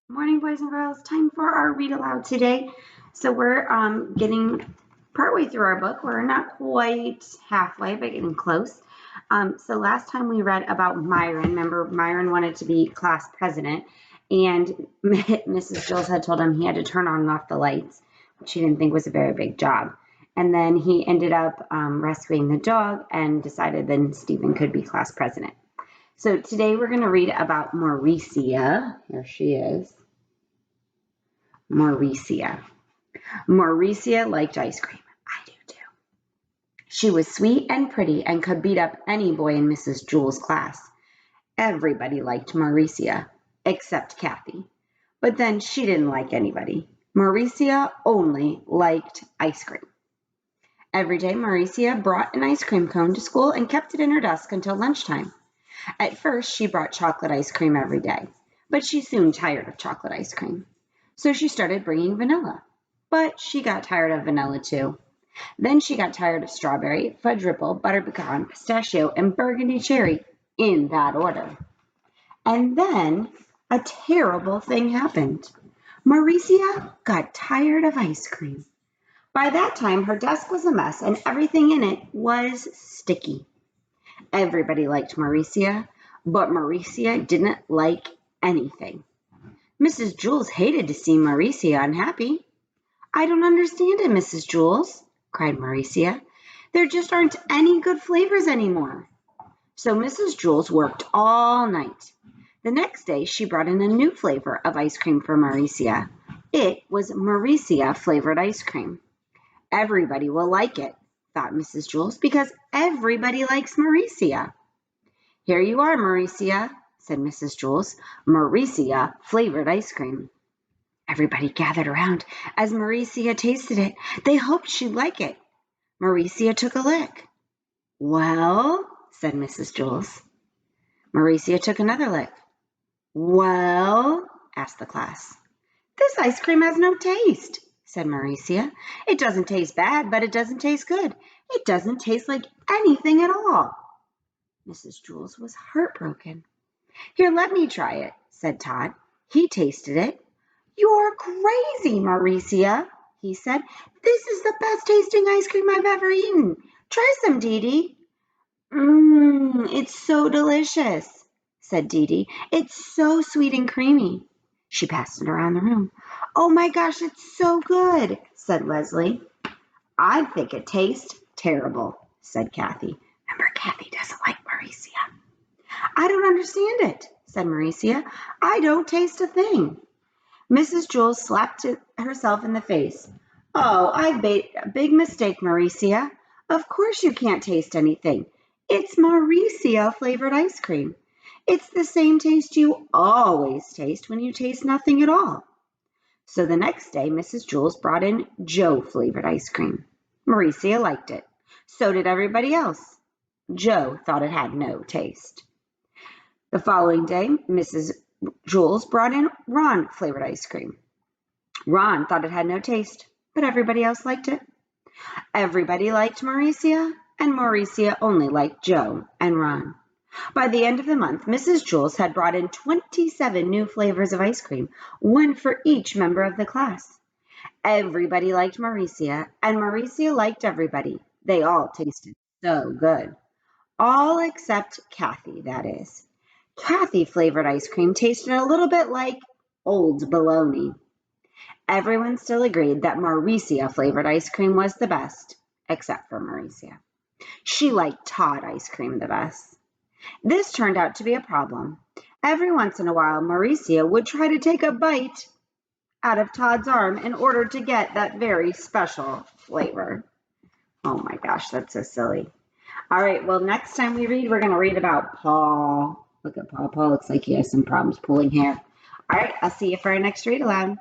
Morning, boys and girls. Time for our read aloud today. So we're getting partway through our book. We're not quite halfway, but getting close. So last time we read about Myron. Remember, Myron wanted to be class president, and Mrs. Jules had told him he had to turn on and off the lights, which he didn't think was a very big job. And then he ended up rescuing the dog and decided then Stephen could be class president. So today we're going to read about Mauricia. Here she is. Mauricia. Mauricia liked ice cream. I do too. She was sweet and pretty and could beat up any boy in Mrs. Jewls' class. Everybody liked Mauricia, except Kathy. But then she didn't like anybody. Mauricia only liked ice cream. Every day, Mauricia brought an ice cream cone to school and kept it in her desk until lunchtime. At first, she brought chocolate ice cream every day, but she soon tired of chocolate ice cream. So she started bringing vanilla, but she got tired of vanilla too. Then she got tired of strawberry, fudge ripple, butter pecan, pistachio, and burgundy cherry, in that order. And then a terrible thing happened. Mauricia got tired of ice cream. By that time, her desk was a mess and everything in it was sticky. Everybody liked Mauricia, but Mauricia didn't like anything. Mrs. Jewls hated to see Mauricia unhappy. "I don't understand it, Mrs. Jewls," cried Mauricia. "There just aren't any good flavors anymore." So Mrs. Jewls worked all night. The next day she brought in a new flavor of ice cream for Mauricia. It was Mauricia flavored ice cream. "Everybody will like it," thought Mrs. Jewls, because everybody likes Mauricia. "Here you are, Mauricia," said Mrs. Jewls. "Mauricia flavored ice cream." Everybody gathered around as Mauricia tasted it. They hoped she'd like it. Mauricia took a lick. "Well," said Mrs. Jewls. Mauricia took another lick. "Well," asked the class. "This ice cream has no taste," said Mauricia. "It doesn't taste bad, but it doesn't taste good. It doesn't taste like anything at all." Mrs. Jewls was heartbroken. "Here, let me try it," said Todd. He tasted it. "You're crazy, Mauricia," he said. "This is the best tasting ice cream I've ever eaten. Try some, Dee Dee." It's so delicious," said Dee Dee. "It's so sweet and creamy." She passed it around the room. "Oh my gosh, it's so good," said Leslie. "I think it tastes terrible," said Kathy. Remember, Kathy doesn't like Mauricia. "I don't understand it," said Mauricia. "I don't taste a thing." Mrs. Jewls slapped herself in the face. "Oh, I've made a big mistake, Mauricia. Of course you can't taste anything. It's Mauricia flavored ice cream. It's the same taste you always taste when you taste nothing at all." So the next day, Mrs. Jewls brought in Joe flavored ice cream. Mauricia liked it. So did everybody else. Joe thought it had no taste. The following day, Mrs. Jewls brought in Ron flavored ice cream. Ron thought it had no taste, but everybody else liked it. Everybody liked Mauricia, and Mauricia only liked Joe and Ron. By the end of the month, Mrs. Jewls had brought in 27 new flavors of ice cream, one for each member of the class. Everybody liked Mauricia, and Mauricia liked everybody. They all tasted so good. All except Kathy, that is. Kathy flavored ice cream tasted a little bit like old bologna. Everyone still agreed that Mauricia flavored ice cream was the best, except for Mauricia. She liked Todd ice cream the best. This turned out to be a problem. Every once in a while, Mauricia would try to take a bite out of Todd's arm in order to get that very special flavor. Oh my gosh, that's so silly. All right, well, next time we read, we're going to read about Paul. Look at Paul. Paul looks like he has some problems pulling hair. All right, I'll see you for our next read aloud.